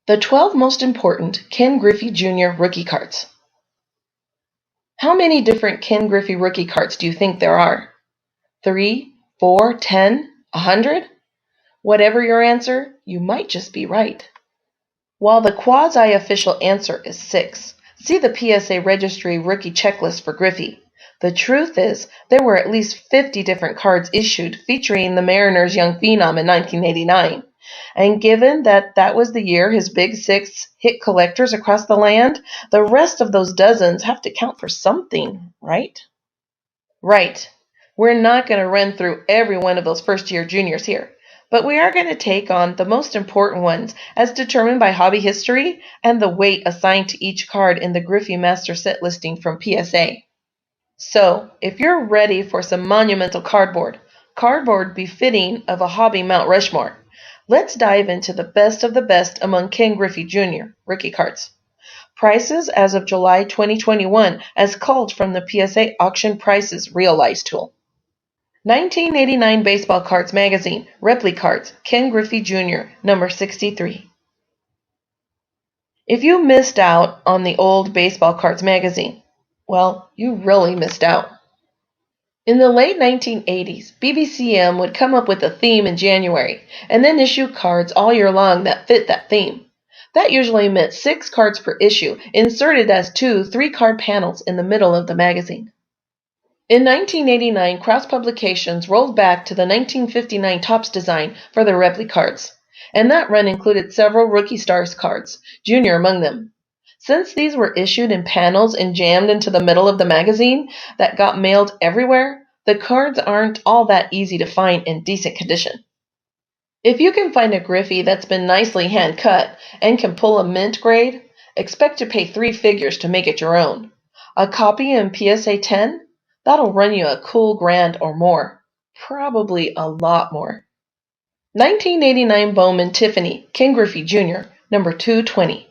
The 12 most important Ken Griffey Jr. rookie cards. How many different Ken Griffey rookie cards do you think there are? 3, 4, 10, 100? Whatever your answer, you might just be right. While the quasi-official answer is 6, see the PSA Registry rookie checklist for Griffey. The truth is, there were at least 50 different cards issued featuring the Mariners' young phenom in 1989. And given that was the year his Big Six hit collectors across the land, the rest of those dozens have to count for something, right? Right. We're not going to run through every one of those first-year juniors here, but we are going to take on the most important ones as determined by hobby history and the weight assigned to each card in the Griffey Master Set listing from PSA. So, if you're ready for some monumental cardboard befitting of a hobby Mount Rushmore, let's dive into the best of the best among Ken Griffey Jr. rookie cards. Prices as of July 2021 as culled from the PSA Auction Prices Realize tool. 1989 Baseball Cards Magazine, Replica Cards, Ken Griffey Jr., number 63. If you missed out on the old Baseball Cards Magazine, well, you really missed out. In the late 1980s, BBCM would come up with a theme in January and then issue cards all year long that fit that theme. That usually meant 6 cards per issue, inserted as 2 3-card panels in the middle of the magazine. In 1989, Cross Publications rolled back to the 1959 Topps design for the replica cards, and that run included several Rookie Stars cards, Junior among them. Since these were issued in panels and jammed into the middle of the magazine that got mailed everywhere, the cards aren't all that easy to find in decent condition. If you can find a Griffey that's been nicely hand-cut and can pull a mint grade, expect to pay 3 figures to make it your own. A copy in PSA 10? That'll run you a cool $1,000 or more. Probably a lot more. 1989 Bowman Tiffany, Ken Griffey Jr., number 220.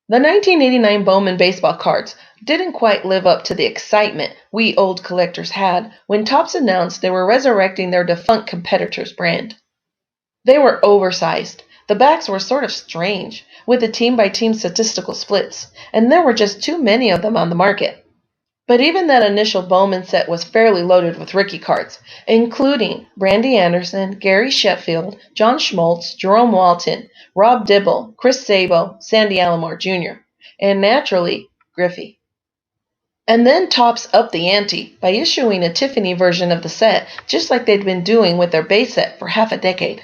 The 1989 Bowman baseball cards didn't quite live up to the excitement we old collectors had when Topps announced they were resurrecting their defunct competitor's brand. They were oversized. The backs were sort of strange, with the team-by-team statistical splits, and there were just too many of them on the market. But even that initial Bowman set was fairly loaded with rookie cards, including Brandy Anderson, Gary Sheffield, John Schmaltz, Jerome Walton, Rob Dibble, Chris Sabo, Sandy Alomar Jr., and naturally, Griffey. And then Topps upped the ante by issuing a Tiffany version of the set, just like they'd been doing with their base set for half a decade.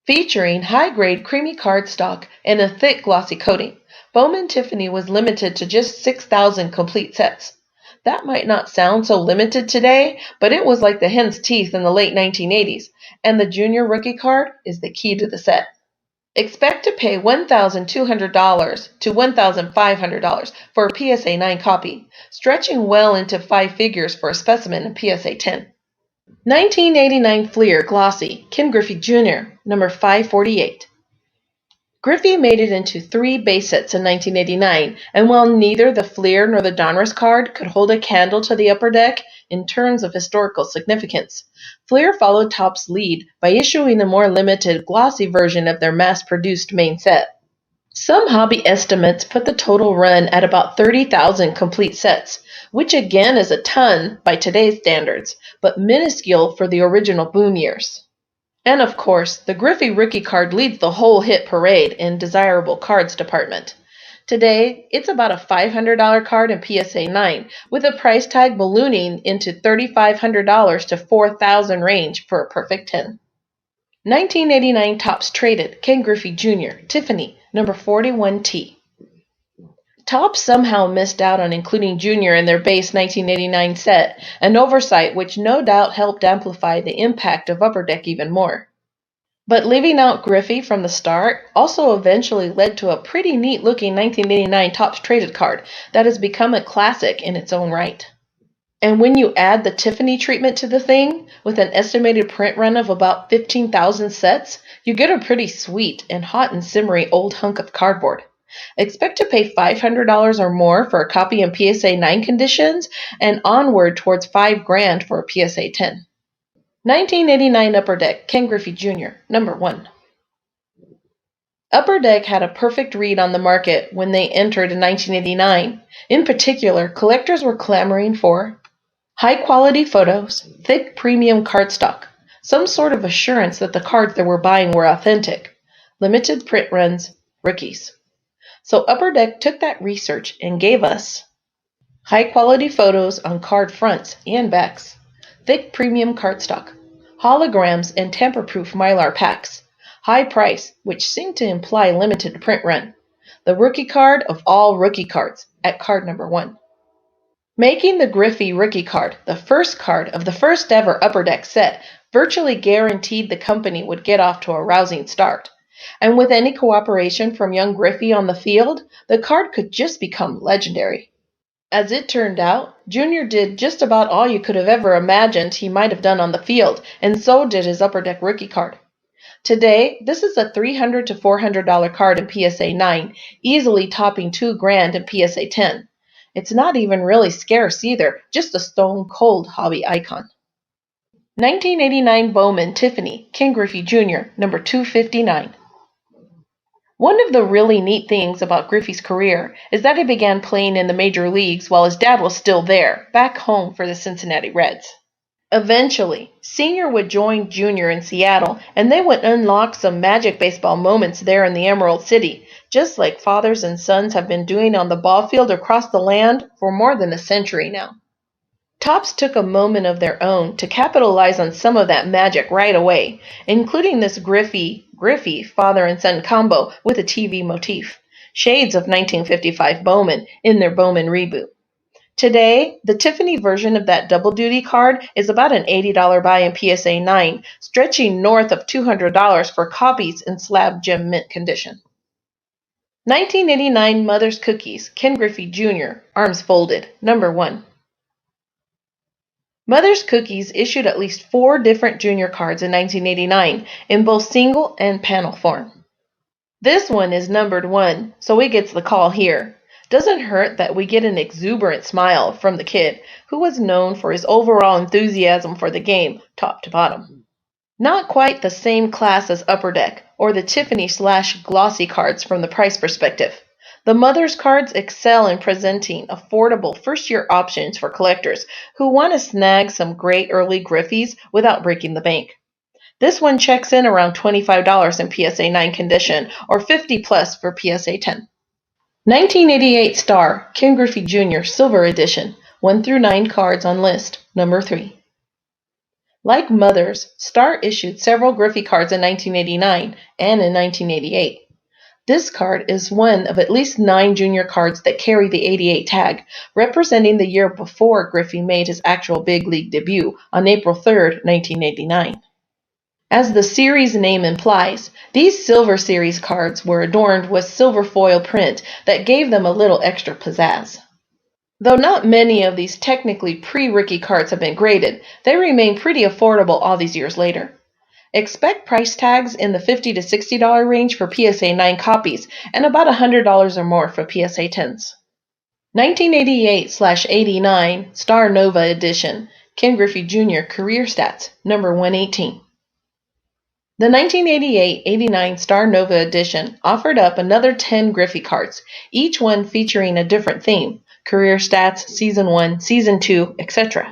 Featuring high-grade creamy cardstock and a thick glossy coating, Bowman Tiffany was limited to just 6,000 complete sets. That might not sound so limited today, but it was like the hen's teeth in the late 1980s, and the junior rookie card is the key to the set. Expect to pay $1,200 to $1,500 for a PSA 9 copy, stretching well into 5 figures for a specimen in PSA 10. 1989 Fleer Glossy, Ken Griffey Jr., number 548. Griffey made it into 3 base sets in 1989, and while neither the Fleer nor the Dontris card could hold a candle to the upper deck in terms of historical significance, Fleer followed Topps' lead by issuing a more limited, glossy version of their mass-produced main set. Some hobby estimates put the total run at about 30,000 complete sets, which again is a ton by today's standards, but minuscule for the original boom years. And of course, the Griffey rookie card leads the whole hit parade in desirable cards department. Today, it's about a $500 card in PSA 9, with a price tag ballooning into $3,500 to $4,000 range for a perfect 10. 1989 Topps Traded, Ken Griffey Jr., Tiffany, number 41T. Topps somehow missed out on including Junior in their base 1989 set, an oversight which no doubt helped amplify the impact of Upper Deck even more. But leaving out Griffey from the start also eventually led to a pretty neat-looking 1989 Topps Traded card that has become a classic in its own right. And when you add the Tiffany treatment to the thing, with an estimated print run of about 15,000 sets, you get a pretty sweet and hot and simmery old hunk of cardboard. Expect to pay $500 or more for a copy in PSA 9 conditions and onward towards $5,000 for a PSA 10. 1989 Upper Deck, Ken Griffey Jr., number 1. Upper Deck had a perfect read on the market when they entered in 1989. In particular, collectors were clamoring for high-quality photos, thick premium cardstock, some sort of assurance that the cards they were buying were authentic, limited print runs, rookies. So Upper Deck took that research and gave us high-quality photos on card fronts and backs, thick premium cardstock, holograms and tamper-proof Mylar packs, high price, which seemed to imply limited print run, the rookie card of all rookie cards at card number 1. Making the Griffey rookie card the first card of the first ever Upper Deck set virtually guaranteed the company would get off to a rousing start. And with any cooperation from young Griffey on the field, the card could just become legendary. As it turned out, Junior did just about all you could have ever imagined he might have done on the field, and so did his Upper Deck rookie card. Today, this is a $300 to $400 card in PSA 9, easily topping $2,000 in PSA 10. It's not even really scarce either, just a stone-cold hobby icon. 1989 Bowman Tiffany, Ken Griffey Jr., number 259. One of the really neat things about Griffey's career is that he began playing in the major leagues while his dad was still there, back home for the Cincinnati Reds. Eventually, Sr. would join Jr. in Seattle, and they would unlock some magic baseball moments there in the Emerald City, just like fathers and sons have been doing on the ball field across the land for more than a century now. Topps took a moment of their own to capitalize on some of that magic right away, including this Griffey father and son combo with a TV motif, shades of 1955 Bowman in their Bowman reboot. Today, the Tiffany version of that double duty card is about an $80 buy in PSA 9, stretching north of $200 for copies in slab gem mint condition. 1989 Mother's Cookies, Ken Griffey Jr., arms folded, number 1. Mother's Cookies issued at least 4 different junior cards in 1989 in both single and panel form. This one is numbered 1, so it gets the call here. Doesn't hurt that we get an exuberant smile from the kid, who was known for his overall enthusiasm for the game, top to bottom. Not quite the same class as Upper Deck, or the Tiffany/Glossy cards from the price perspective. The Mother's cards excel in presenting affordable first-year options for collectors who want to snag some great early Griffies without breaking the bank. This one checks in around $25 in PSA 9 condition, or $50 plus for PSA 10. 1988 Star, Ken Griffey Jr. Silver Edition, 1 through 9 cards on list, number 3. Like Mother's, Star issued several Griffey cards in 1989 and in 1988. This card is one of at least 9 junior cards that carry the 88 tag, representing the year before Griffey made his actual big league debut on April 3, 1989. As the series name implies, these Silver Series cards were adorned with silver foil print that gave them a little extra pizzazz. Though not many of these technically pre-rookie cards have been graded, they remain pretty affordable all these years later. Expect price tags in the $50 to $60 range for PSA 9 copies and about $100 or more for PSA 10s. 1988/89 Star Nova Edition, Ken Griffey Jr. Career Stats, number 118. The 1988-89 Star Nova edition offered up another 10 Griffey cards, each one featuring a different theme, career stats, season 1, season 2, etc.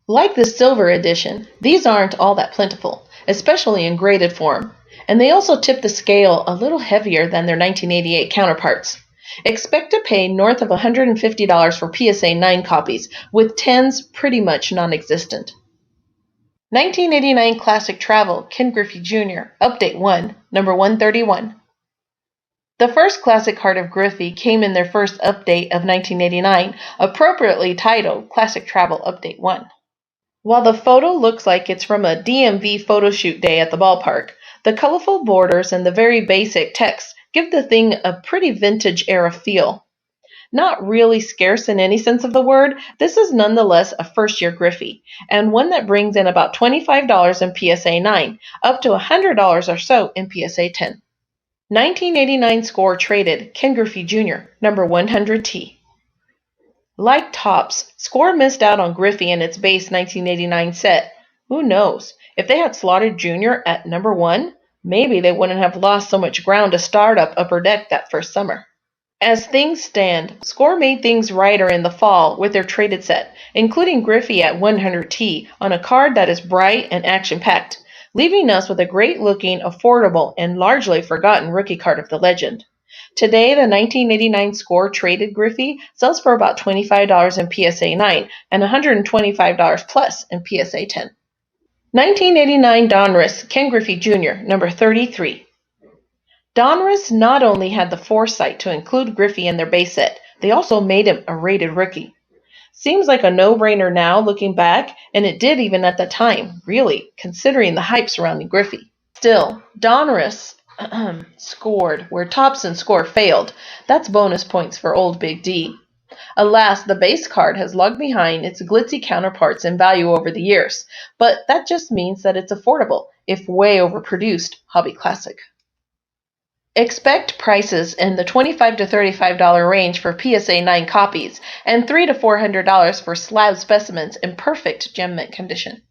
Like the Silver edition, these aren't all that plentiful, especially in graded form, and they also tip the scale a little heavier than their 1988 counterparts. Expect to pay north of $150 for PSA 9 copies, with 10s pretty much non-existent. 1989 Classic Travel, Ken Griffey Jr., Update 1, number 131. The first classic card of Griffey came in their first update of 1989, appropriately titled Classic Travel Update 1. While the photo looks like it's from a DMV photo shoot day at the ballpark, the colorful borders and the very basic text give the thing a pretty vintage-era feel. Not really scarce in any sense of the word, this is nonetheless a first-year Griffey, and one that brings in about $25 in PSA 9, up to $100 or so in PSA 10. 1989 Score Traded, Ken Griffey Jr., number 100T. Like Topps, Score missed out on Griffey in its base 1989 set. Who knows? If they had slotted Jr. at number 1, Maybe they wouldn't have lost so much ground to start up Upper Deck that first summer. As things stand, Score made things righter in the fall with their traded set, including Griffey at 100T on a card that is bright and action-packed, leaving us with a great-looking, affordable, and largely forgotten rookie card of the legend. Today, the 1989 Score traded Griffey sells for about $25 in PSA 9 and $125 plus in PSA 10. 1989 Dontris, Ken Griffey Jr., number 33. Dontris not only had the foresight to include Griffey in their base set, they also made him a rated rookie. Seems like a no-brainer now looking back, and it did even at the time, really, considering the hype surrounding Griffey. Still, Dontris scored where Topps and Score failed. That's bonus points for old Big D. Alas, the base card has lagged behind its glitzy counterparts in value over the years, but that just means that it's affordable, if way overproduced, hobby classic. Expect prices in the $25 to $35 range for PSA 9 copies and $300 to $400 for slab specimens in perfect gem mint condition.